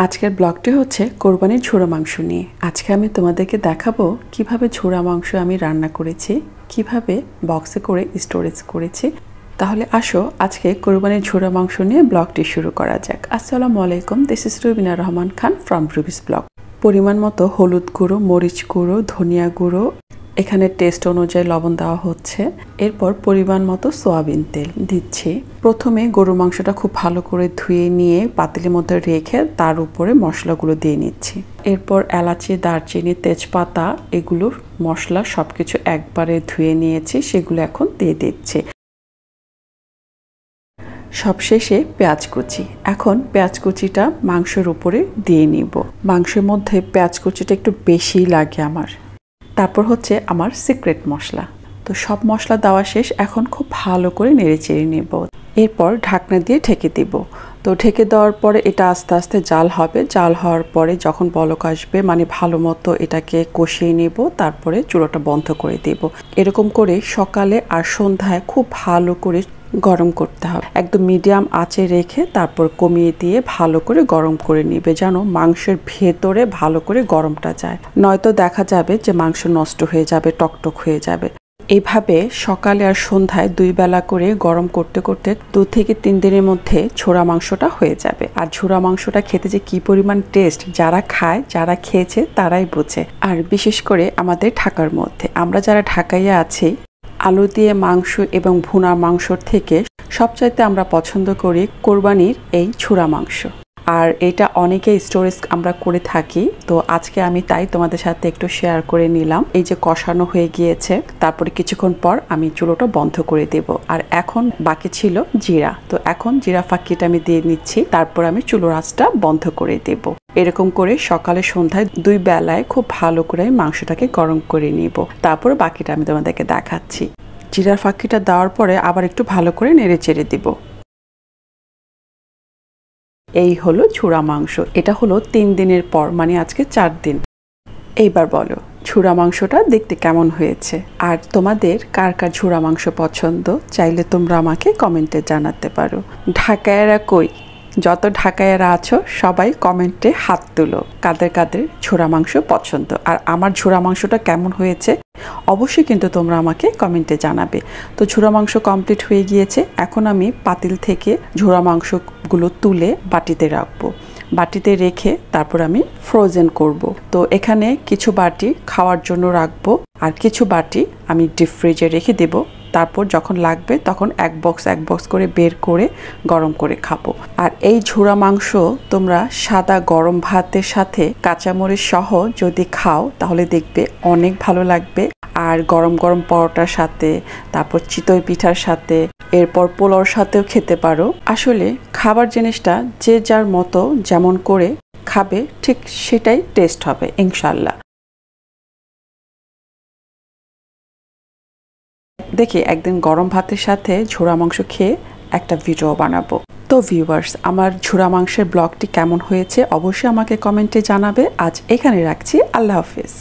আজকের ব্লগটি হচ্ছে কোরবানির ঝোড়া মাংস নিয়ে। আজকে আমি তোমাদেরকে দেখাবো কিভাবে ঝোড়া মাংস আমি রান্না করেছি, কিভাবে বক্সে করে স্টোরেজ করেছি। তাহলে আসো আজকে কোরবানির ঝোড়া মাংস নিয়ে ব্লগটি শুরু করা যাক। আসসালামু আলাইকুম, this is Rubina Rahman Khan from Rubi's blog. পরিমাণ মতো হলুদ গুঁড়ো, মরিচ গুঁড়ো, ধনিয়া গুঁড়ো, এখানে টেস্ট অনুযায়ী লবণ দেওয়া হচ্ছে। এরপর পরিমাণ মতো সয়াবিন তেল দিচ্ছি। প্রথমে গরু মাংসটা খুব ভালো করে ধুয়ে নিয়ে পাতিলের মধ্যে রেখে তার উপরে মশলাগুলো দিয়ে নিচ্ছি। এরপর এলাচি, দারচিনি, তেজপাতা এগুলোর মশলা সবকিছু একবারে ধুয়ে নিয়েছি, সেগুলো এখন দিয়ে দিচ্ছি। সবশেষে পেঁয়াজ কুচি। এখন পেঁয়াজ কুচিটা মাংসের উপরে দিয়ে নিব। মাংসের মধ্যে পেঁয়াজ কুচিটা একটু বেশি লাগে আমার। তারপর হচ্ছে আমার সিক্রেট মশলা। তো সব মশলা দেওয়া শেষ, এখন খুব ভালো করে নেড়েচেড়ে নেব। এরপর ঢাকনা দিয়ে ঢেকে দেব। তো ঢেকে দেওয়ার পরে এটা আস্তে আস্তে জাল হবে। জাল হওয়ার পরে যখন বলক আসবে, মানে ভালো মতো এটাকে কষিয়ে নেব, তারপরে চুলাটা বন্ধ করে দেব। এরকম করে সকালে আর সন্ধ্যায় খুব ভালো করে গরম করতে হবে। একদম মিডিয়াম আঁচে রেখে তারপর কমিয়ে দিয়ে ভালো করে গরম করে নিবে, যেন মাংসের ভেতরে ভালো করে গরমটা যায়। নয়তো দেখা যাবে যে মাংস নষ্ট হয়ে যাবে, টকটক হয়ে যাবে। এইভাবে সকালে আর সন্ধ্যায় 2 বেলা করে গরম করতে করতে 2 থেকে 3 দিনের মধ্যে ছোড়া মাংসটা হয়ে যাবে। আর ছোড়া মাংসটা খেতে যে কি পরিমাণ টেস্ট, যারা খায়, যারা খেয়েছে তারাই বোঝে। আর বিশেষ করে আমাদের ঢাকার মধ্যে, আমরা যারা ঢাকাইয়া আছি, আলু দিয়ে মাংস এবং ভুনা মাংসর থেকে সবচাইতে আমরা পছন্দ করি কোরবানির এই ছোড়া মাংস। আর এটা অনেকে স্টোরেজ আমরা করে থাকি। তো আজকে আমি তাই তোমাদের সাথে একটু শেয়ার করে নিলাম। এই যে কষানো হয়ে গিয়েছে, তারপরে কিছুক্ষণ পর আমি চুলোটা বন্ধ করে দেব। আর এখন বাকি ছিল জিরা। তো এখন জিরা ফাঁকিটা আমি দিয়ে নিচ্ছি, তারপর আমি চুলোর আঁচটা বন্ধ করে দেব। এরকম করে সকালে সন্ধ্যায় 2 বেলায় খুব ভালো করে মাংসটাকে গরম করে নিব। তারপর বাকিটা আমি তোমাদেরকে দেখাচ্ছি। জিরার ফাঁকিটা দেওয়ার পরে আবার একটু ভালো করে নেড়ে চেড়ে দিব। এই হলো ছোড়া মাংস। এটা হলো 3 দিনের পর, মানে আজকে 4 দিন। এইবার বলো ছোড়া মাংসটা দেখতে কেমন হয়েছে, আর তোমাদের কার কার ছোড়া মাংস পছন্দ, চাইলে তোমরা আমাকে কমেন্টে জানাতে পারো। ঢাকায়রা কই? যত ঢাকায়রা আছো সবাই কমেন্টে হাত তুলো, কাদের কাদের ছোড়া মাংস পছন্দ। আর আমার ছোড়া মাংসটা কেমন হয়েছে অবশ্যই কিন্তু তোমরা আমাকে কমেন্টে জানাবে। তো ছোড়া মাংস কমপ্লিট হয়ে গিয়েছে। এখন আমি পাতিল থেকে ছোড়া মাংসগুলো তুলে বাটিতে রাখবো। বাটিতে রেখে তারপর আমি ফ্রোজেন করব। তো এখানে কিছু বাটি খাওয়ার জন্য রাখবো, আর কিছু বাটি আমি ডিপ ফ্রিজে রেখে দেব। তারপর যখন লাগবে তখন এক বক্স করে বের করে গরম করে খাবো। আর এই ঝোড়া মাংস তোমরা সাদা গরম ভাতের সাথে কাঁচামরিচ সহ যদি খাও তাহলে দেখবে অনেক ভালো লাগবে। আর গরম গরম পরোটার সাথে, তারপর চিতই পিঠার সাথে, এরপর পোলাওর সাথেও খেতে পারো। আসলে খাবার জিনিসটা যে যার মতো যেমন করে খাবে ঠিক সেটাই টেস্ট হবে ইনশাল্লাহ। দেখি একদিন গরম ভাতের সাথে ঝোড়া মাংস খেয়ে একটা ভিডিও বানাবো। তো ভিউয়ার্স, আমার ঝোড়া মাংসের ব্লগটি কেমন হয়েছে অবশ্যই আমাকে কমেন্টে জানাবে। আজ এখানে রাখছি, আল্লাহ হাফেজ।